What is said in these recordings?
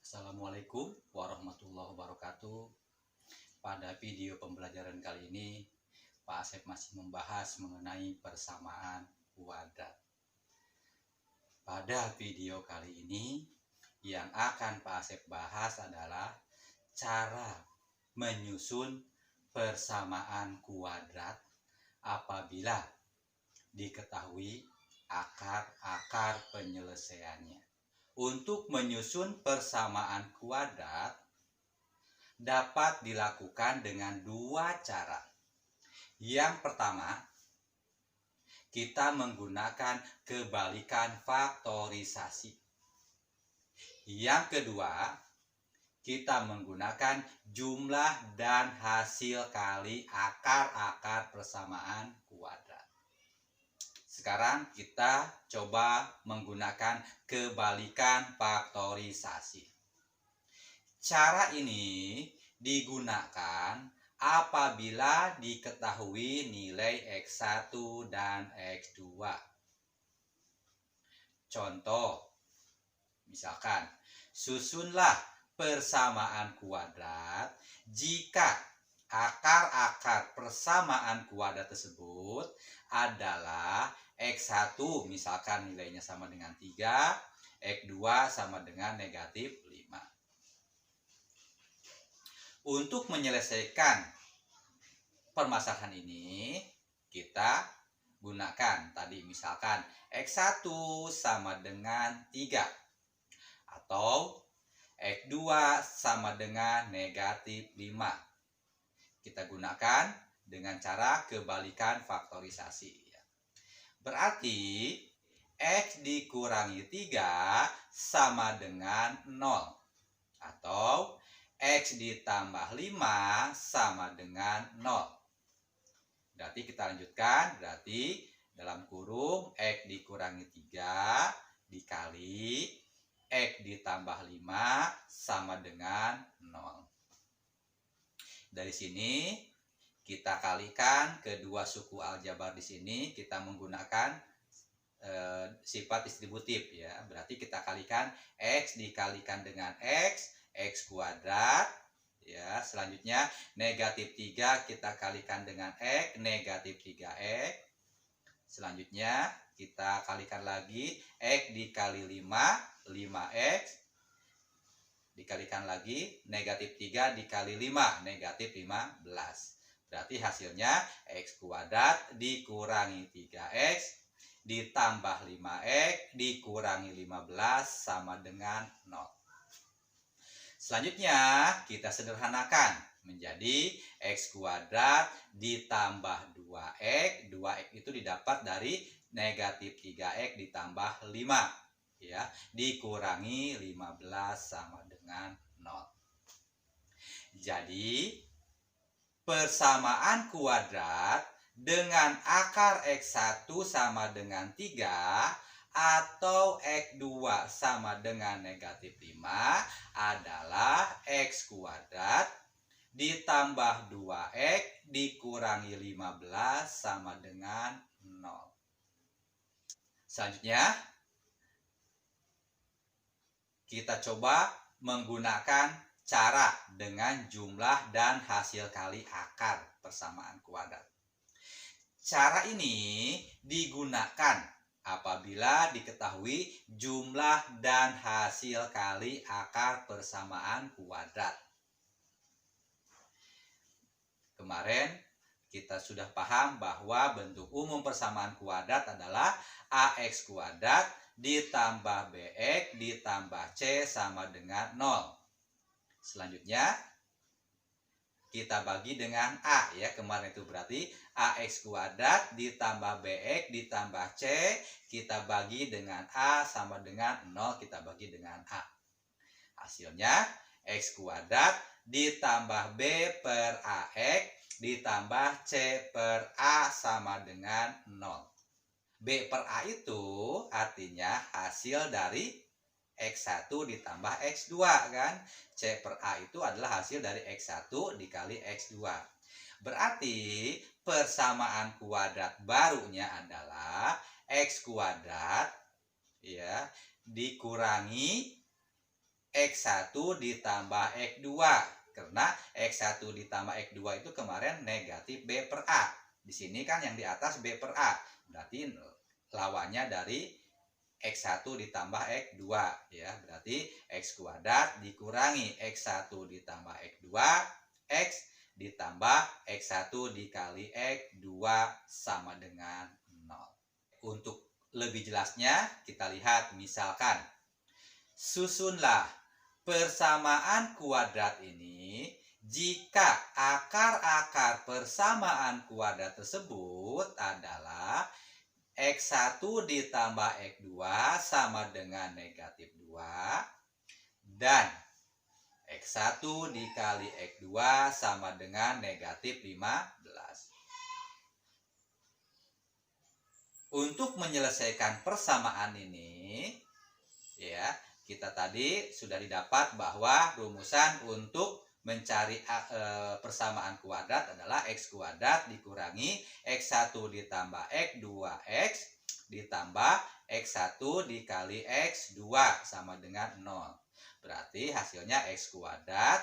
Assalamualaikum warahmatullahi wabarakatuh. Pada video pembelajaran kali ini, Pak Asep masih membahas mengenai persamaan kuadrat. Pada video kali ini, yang akan Pak Asep bahas adalah cara menyusun persamaan kuadrat apabila diketahui akar-akar penyelesaiannya. Untuk menyusun persamaan kuadrat dapat dilakukan dengan dua cara. Yang pertama, kita menggunakan kebalikan faktorisasi. Yang kedua, kita menggunakan jumlah dan hasil kali akar-akar persamaan kuadrat. Sekarang kita coba menggunakan kebalikan faktorisasi. Cara ini digunakan apabila diketahui nilai X1 dan X2. Contoh, misalkan, susunlah persamaan kuadrat jika akar-akar persamaan kuadrat tersebut adalah X1 misalkan nilainya sama dengan 3, X2 sama dengan negatif 5. Untuk menyelesaikan permasalahan ini, kita gunakan tadi misalkan X1 sama dengan 3 atau X2 sama dengan negatif 5. Kita gunakan dengan cara kebalikan faktorisasi. Berarti X dikurangi 3 sama dengan 0. Atau X ditambah 5 sama dengan 0. Berarti kita lanjutkan. Berarti dalam kurung X dikurangi 3 dikali X ditambah 5 sama dengan 0. Dari sini kita kalikan kedua suku aljabar di sini, kita menggunakan sifat distributif ya. Berarti kita kalikan X dikalikan dengan X kuadrat ya. Selanjutnya negatif 3 kita kalikan dengan X, negatif 3X. Selanjutnya kita kalikan lagi X dikali 5, 5X. Dikalikan lagi negatif 3 dikali 5, negatif 15. Berarti hasilnya X kuadrat dikurangi 3X ditambah 5X dikurangi 15 sama dengan 0. Selanjutnya kita sederhanakan menjadi X kuadrat ditambah 2X. 2X itu didapat dari negatif 3X ditambah 5 ya, dikurangi 15 sama dengan 0. Jadi persamaan kuadrat dengan akar X1 sama dengan 3 atau X2 sama dengan negatif 5 adalah X kuadrat ditambah 2X dikurangi 15 sama dengan 0. Selanjutnya kita coba menggunakan cara dengan jumlah dan hasil kali akar persamaan kuadrat. Cara ini digunakan apabila diketahui jumlah dan hasil kali akar persamaan kuadrat. Kemarin kita sudah paham bahwa bentuk umum persamaan kuadrat adalah AX kuadrat ditambah BX ditambah C sama dengan 0. Selanjutnya kita bagi dengan A ya. Kemarin itu berarti AX kuadrat ditambah BX ditambah C, kita bagi dengan A sama dengan 0, kita bagi dengan A. Hasilnya X kuadrat ditambah B per AX ditambah C per A sama dengan 0. B per A itu artinya hasil dari X1 ditambah X2 kan. C per A itu adalah hasil dari X1 dikali X2. Berarti persamaan kuadrat barunya adalah X kuadrat ya dikurangi X1 ditambah X2. Karena X1 ditambah X2 itu kemarin negatif B per A. Di sini kan yang di atas B per A. Berarti lawannya dari X1 ditambah X2 ya. Berarti X kuadrat dikurangi X1 ditambah X2 X ditambah X1 dikali X2 sama dengan 0. Untuk lebih jelasnya kita lihat misalkan susunlah persamaan kuadrat ini jika akar-akar persamaan kuadrat tersebut adalah X1 ditambah X2 sama dengan negatif 2 dan X1 dikali X2 sama dengan negatif 15. Untuk menyelesaikan persamaan ini, ya, kita tadi sudah didapat bahwa rumusan untuk mencari persamaan kuadrat adalah X kuadrat dikurangi X1 ditambah X2X ditambah X1 dikali X2 sama dengan 0. Berarti hasilnya X kuadrat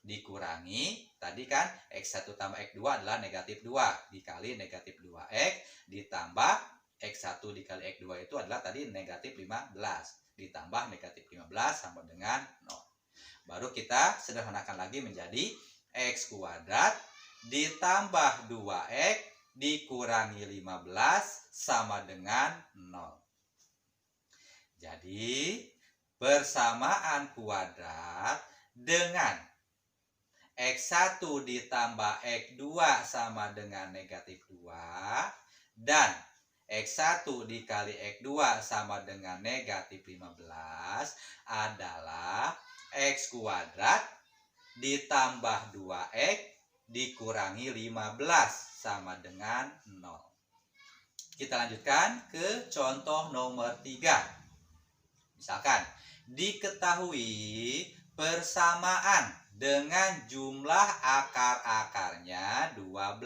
dikurangi, tadi kan X1 tambah X2 adalah negatif 2 dikali negatif 2X ditambah X1 dikali X2 itu adalah tadi negatif 15 ditambah negatif 15 sama dengan 0. Baru kita sederhanakan lagi menjadi X kuadrat ditambah 2X dikurangi 15 sama dengan 0. Jadi persamaan kuadrat dengan X1 ditambah X2 sama dengan negatif 2 dan X1 dikali X2 sama dengan negatif 15 adalah X kuadrat ditambah 2X dikurangi 15 sama dengan 0. Kita lanjutkan ke contoh nomor 3. Misalkan, diketahui persamaan dengan jumlah akar-akarnya 12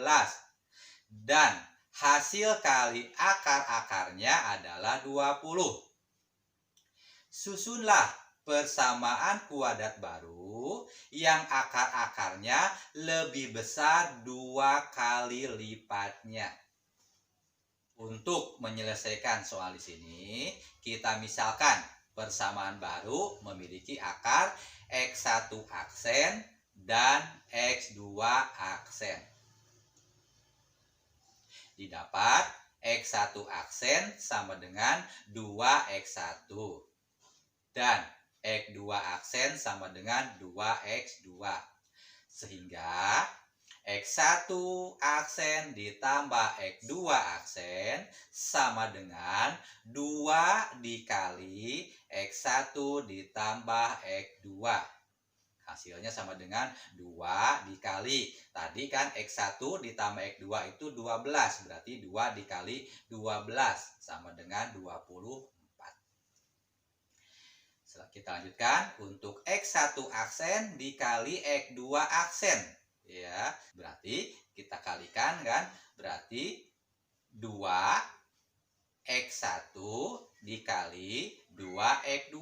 dan hasil kali akar-akarnya adalah 20. Susunlah persamaan kuadrat baru yang akar-akarnya lebih besar 2 kali lipatnya. Untuk menyelesaikan soal di sini, kita misalkan persamaan baru memiliki akar X1 aksen dan X2 aksen. Didapat X1 aksen sama dengan 2X1 dan X2 aksen sama dengan 2X2. Sehingga X1 aksen ditambah X2 aksen sama dengan 2 dikali X1 ditambah X2. Hasilnya sama dengan 2 dikali. Tadi kan X1 ditambah X2 itu 12. Berarti 2 dikali 12 sama dengan 24. Kita lanjutkan untuk X1 aksen dikali X2 aksen. Ya, berarti kita kalikan kan. Berarti 2X1 dikali 2X2.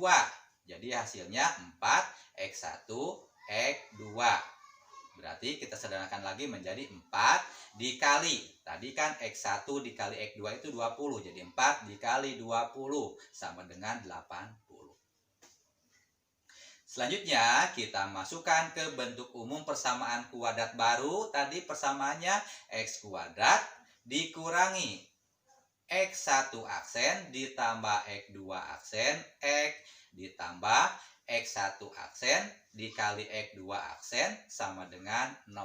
Jadi hasilnya 4X1 X2. Berarti kita sederhanakan lagi menjadi 4 dikali. Tadi kan X1 dikali X2 itu 20. Jadi 4 dikali 20 sama dengan 80. Selanjutnya kita masukkan ke bentuk umum persamaan kuadrat baru. Tadi persamaannya X kuadrat dikurangi X1 aksen ditambah X2 aksen X ditambah X1 aksen dikali X2 aksen sama dengan 0.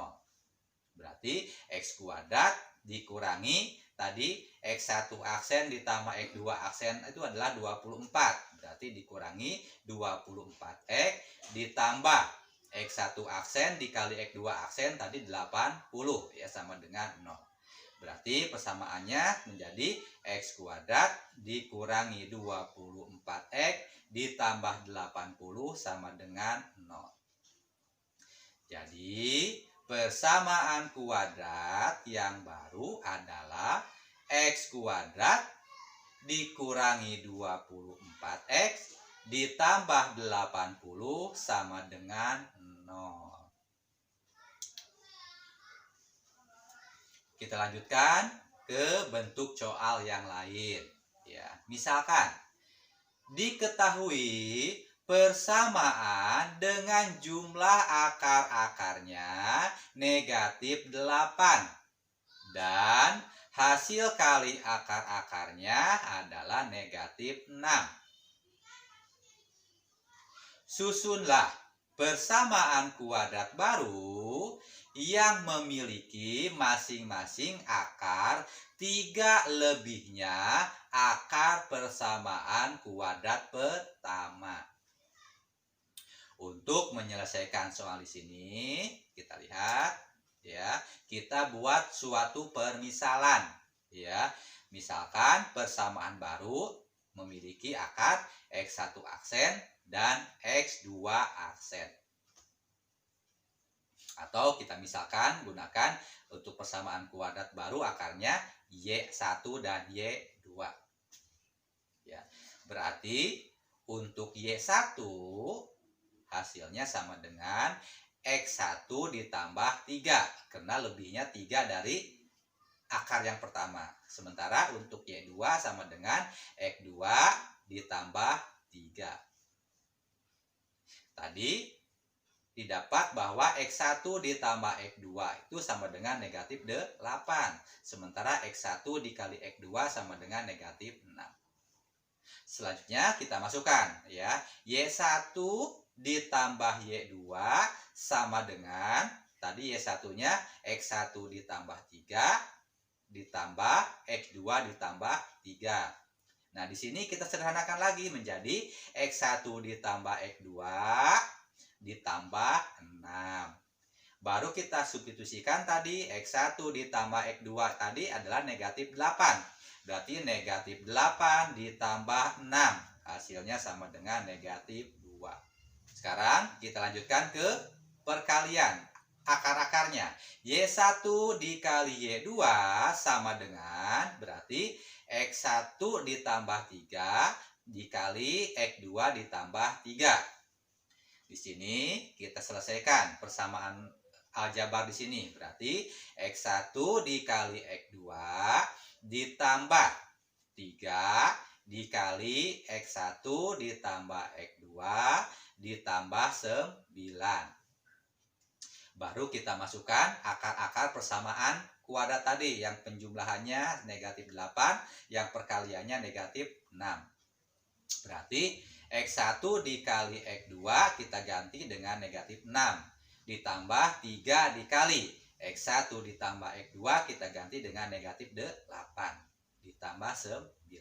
Berarti X kuadrat dikurangi tadi X1 aksen ditambah X2 aksen itu adalah 24. Berarti dikurangi 24X ditambah X1 aksen dikali X2 aksen tadi 80 ya sama dengan 0. Berarti persamaannya menjadi X kuadrat dikurangi 24X ditambah 80 sama dengan 0. Jadi persamaan kuadrat yang baru adalah X kuadrat dikurangi 24X ditambah 80 sama dengan 0. Kita lanjutkan ke bentuk soal yang lain. Ya, misalkan diketahui persamaan dengan jumlah akar-akarnya negatif 8 dan hasil kali akar-akarnya adalah negatif 6. Susunlah persamaan kuadrat baru yang memiliki masing-masing akar 3 lebihnya akar persamaan kuadrat pertama. Untuk menyelesaikan soal di sini, kita lihat ya, kita buat suatu permisalan ya. Misalkan persamaan baru memiliki akar X1 aksen dan X2 aksen. Atau kita misalkan gunakan untuk persamaan kuadrat baru akarnya Y1 dan Y2. Ya, berarti untuk Y1 hasilnya sama dengan X1 ditambah 3 karena lebihnya 3 dari akar yang pertama. Sementara untuk Y2 sama dengan X2 ditambah 3. Tadi didapat bahwa X1 ditambah X2 itu sama dengan negatif 8. Sementara X1 dikali X2 sama dengan negatif 6. Selanjutnya kita masukkan ya. Y1 ditambah Y2 sama dengan tadi Y1-nya X1 ditambah 3 ditambah X2 ditambah 3. Nah, di sini kita sederhanakan lagi menjadi X1 ditambah X2 ditambah 6. Baru kita substitusikan tadi X1 ditambah X2 tadi adalah negatif 8. Berarti negatif 8 ditambah 6. Hasilnya sama dengan negatif 2. Sekarang kita lanjutkan ke perkalian akar-akarnya. Y1 dikali Y2 sama dengan berarti X1 ditambah 3 dikali X2 ditambah 3. Di sini kita selesaikan persamaan aljabar di sini. Berarti X1 dikali X2 ditambah 3 dikali X1 ditambah X2 ditambah 9. Baru kita masukkan akar-akar persamaan kuadrat tadi yang penjumlahannya negatif 8, yang perkaliannya negatif 6. Berarti X1 dikali X2 kita ganti dengan negatif 6. Ditambah 3 dikali X1 ditambah X2 kita ganti dengan negatif 8. Ditambah 9.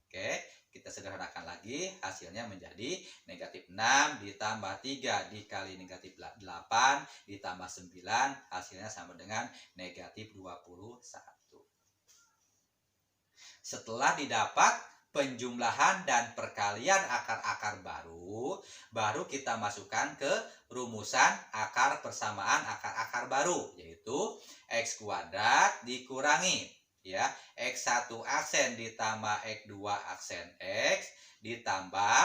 Oke, kita sederhanakan lagi. Hasilnya menjadi negatif 6 ditambah 3 dikali negatif 8 ditambah 9. Hasilnya sama dengan negatif 21. Setelah didapat penjumlahan dan perkalian akar-akar baru kita masukkan ke rumusan akar persamaan akar-akar baru, yaitu X kuadrat dikurangi ya X1 aksen ditambah X2 aksen X ditambah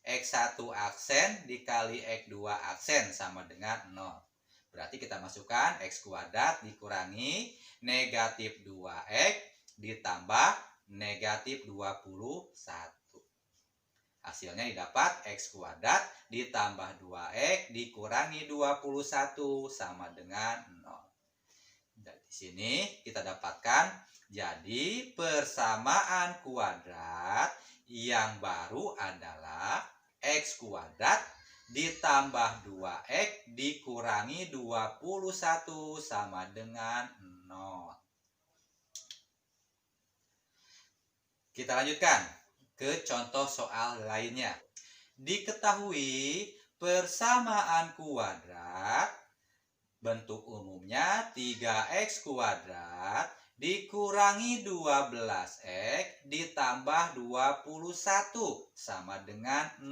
X1 aksen dikali X2 aksen sama dengan 0. Berarti kita masukkan X kuadrat dikurangi negatif 2X ditambah negatif 21. Hasilnya didapat X kuadrat ditambah 2X dikurangi 21 sama dengan 0. Dan di sini kita dapatkan jadi persamaan kuadrat yang baru adalah X kuadrat ditambah 2X dikurangi 21 sama dengan 0. Kita lanjutkan ke contoh soal lainnya. Diketahui persamaan kuadrat bentuk umumnya 3x kuadrat dikurangi 12x ditambah 21 sama dengan 0.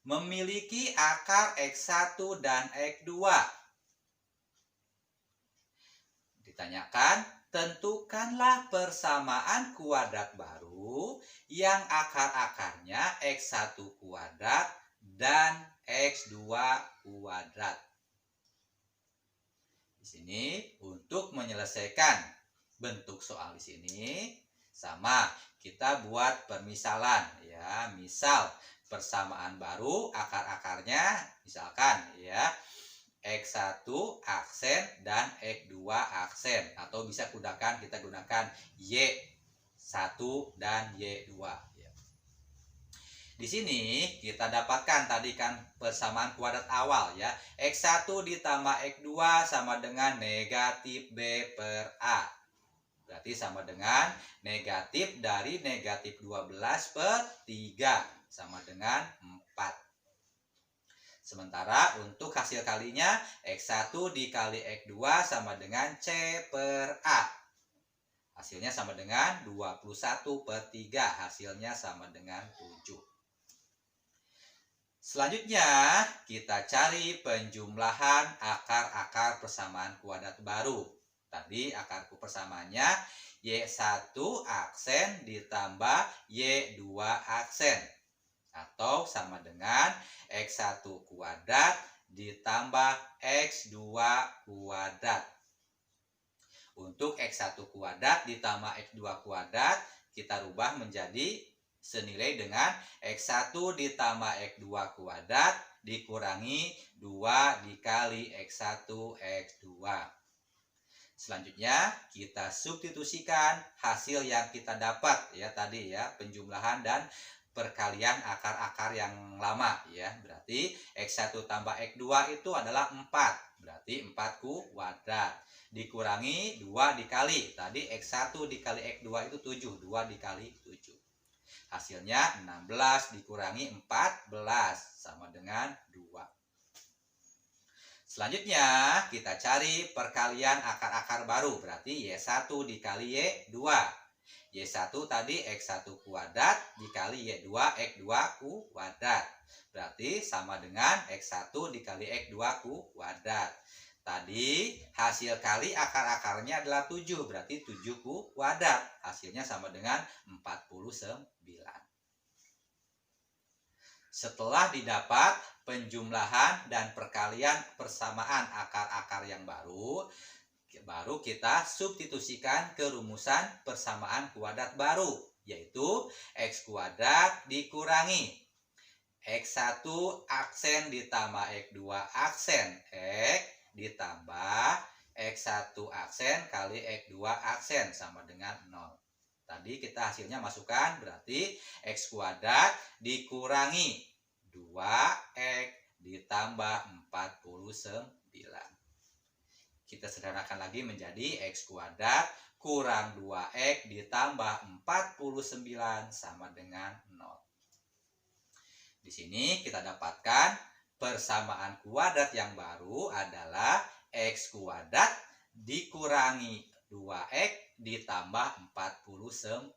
Memiliki akar x1 dan x2. Ditanyakan, tentukanlah persamaan kuadrat baru baru yang akar-akarnya X1 kuadrat dan X2 kuadrat. Di sini untuk menyelesaikan bentuk soal di sini sama, kita buat permisalan ya. Misal persamaan baru akar-akarnya misalkan ya X1 aksen dan X2 aksen, atau bisa kita gunakan Y1 dan Y2 ya. Di sini kita dapatkan tadi kan persamaan kuadrat awal ya. X1 ditambah X2 sama dengan negatif B per A. Berarti sama dengan negatif dari negatif 12 per 3 sama dengan 4. Sementara untuk hasil kalinya X1 dikali X2 sama dengan C per A. Hasilnya sama dengan 21 per 3. Hasilnya sama dengan 7. Selanjutnya kita cari penjumlahan akar-akar persamaan kuadrat baru. Tadi akar persamaannya Y1 aksen ditambah Y2 aksen, atau sama dengan X1 kuadrat ditambah X2 kuadrat. Untuk X1 kuadrat ditambah X2 kuadrat kita rubah menjadi senilai dengan X1 ditambah X2 kuadrat dikurangi 2 dikali X1 X2. Selanjutnya kita substitusikan hasil yang kita dapat ya tadi ya, penjumlahan dan perkalian akar-akar yang lama ya. Berarti X1 tambah X2 itu adalah 4. Berarti 4 kuadrat dikurangi 2 dikali tadi X1 dikali X2 itu 7. 2 dikali 7. Hasilnya 16 dikurangi 14 sama dengan 2. Selanjutnya kita cari perkalian akar-akar baru. Berarti Y1 dikali Y2. Y1 tadi X1 kuadrat dikali Y2 X2 kuadrat. Berarti sama dengan X1 dikali X2 kuadrat. Tadi hasil kali akar-akarnya adalah 7. Berarti 7 kuadrat. Hasilnya sama dengan 49. Setelah didapat penjumlahan dan perkalian persamaan akar-akar yang baru kita substitusikan ke rumusan persamaan kuadrat baru, yaitu X kuadrat dikurangi X1 aksen ditambah X2 aksen X ditambah X1 aksen kali X2 aksen sama dengan 0. Tadi kita hasilnya masukkan, berarti X kuadrat dikurangi 2X ditambah 49. Kita sederhanakan lagi menjadi X kuadrat kurang 2X ditambah 49 sama dengan 0. Di sini kita dapatkan persamaan kuadrat yang baru adalah X kuadrat dikurangi 2X ditambah 49.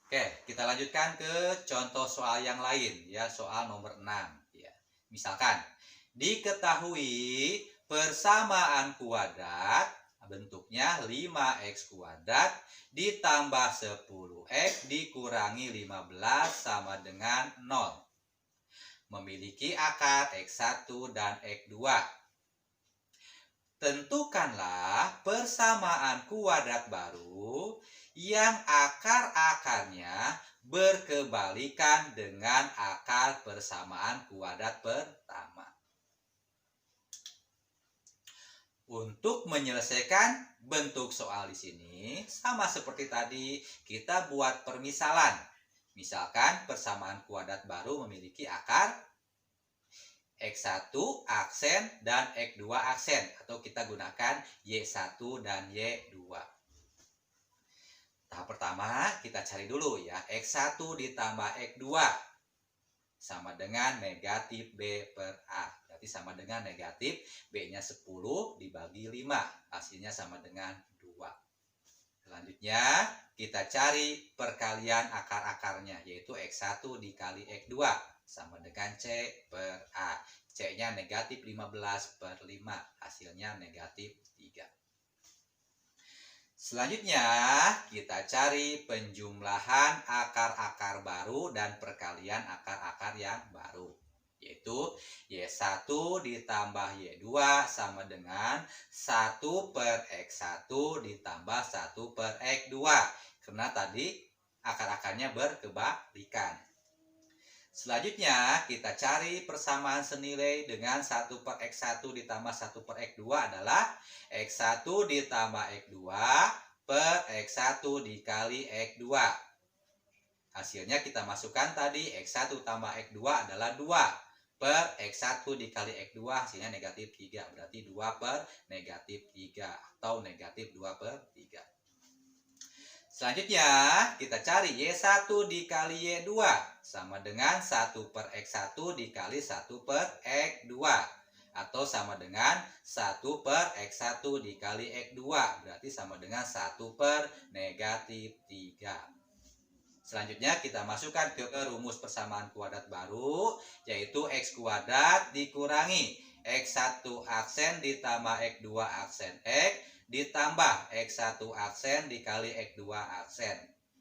Oke, kita lanjutkan ke contoh soal yang lain ya, soal nomor 6 ya. Misalkan diketahui persamaan kuadrat bentuknya 5x kuadrat ditambah 10x dikurangi 15 sama dengan 0. Memiliki akar X1 dan X2. Tentukanlah persamaan kuadrat baru yang akar-akarnya berkebalikan dengan akar persamaan kuadrat pertama. Untuk menyelesaikan bentuk soal di sini sama seperti tadi, kita buat permisalan. Misalkan persamaan kuadrat baru memiliki akar X1 aksen dan X2 aksen, atau kita gunakan Y1 dan Y2. Tahap pertama kita cari dulu ya, X1 ditambah X2 sama dengan negatif B per A. Berarti sama dengan negatif B-nya 10 dibagi 5. Hasilnya sama dengan 2. Selanjutnya kita cari perkalian akar-akarnya, yaitu X1 dikali X2 sama dengan C per A. C-nya negatif 15 per 5. Hasilnya negatif 3. Selanjutnya, kita cari penjumlahan akar-akar baru dan perkalian akar-akar yang baru. Yaitu Y1 ditambah Y2 sama dengan 1 per X1 ditambah 1 per X2. Karena tadi akar-akarnya berkebalikan. Selanjutnya, kita cari persamaan senilai dengan 1 per X1 ditambah 1 per X2 adalah X1 ditambah X2 per X1 dikali X2. Hasilnya kita masukkan tadi X1 tambah X2 adalah 2 per X1 dikali X2 hasilnya negatif 3. Berarti 2 per negatif 3 atau negatif 2 per 3. Selanjutnya, kita cari Y1 dikali Y2 sama dengan 1 per X1 dikali 1 per X2. Atau sama dengan 1 per X1 dikali X2. Berarti sama dengan 1 per negatif 3. Selanjutnya, kita masukkan ke rumus persamaan kuadrat baru, yaitu X kuadrat dikurangi X1 aksen ditambah X2 aksen X ditambah X1 aksen dikali X2 aksen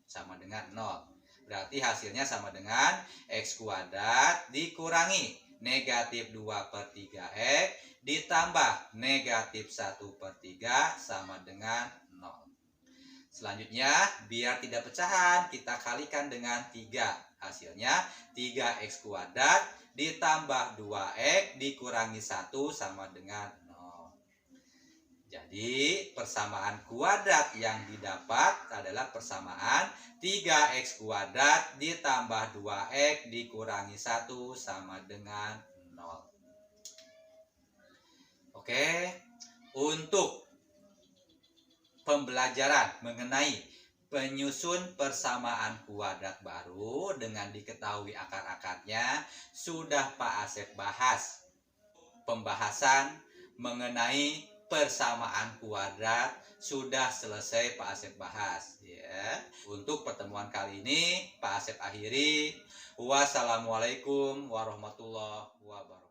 sama dengan 0. Berarti hasilnya sama dengan X kuadrat dikurangi negatif 2 per 3X ditambah negatif 1 per 3 sama dengan 0. Selanjutnya, biar tidak pecahan, kita kalikan dengan 3. Hasilnya 3X kuadrat ditambah 2X dikurangi 1 sama dengan 0. Jadi, persamaan kuadrat yang didapat adalah persamaan 3X kuadrat ditambah 2X dikurangi 1 sama dengan 0. Oke, untuk pembelajaran mengenai penyusun persamaan kuadrat baru dengan diketahui akar-akarnya sudah Pak Asep bahas. Pembahasan mengenai persamaan kuadrat sudah selesai Pak Asep bahas ya. Untuk pertemuan kali ini Pak Asep akhiri. Wassalamualaikum warahmatullahi wabarakatuh.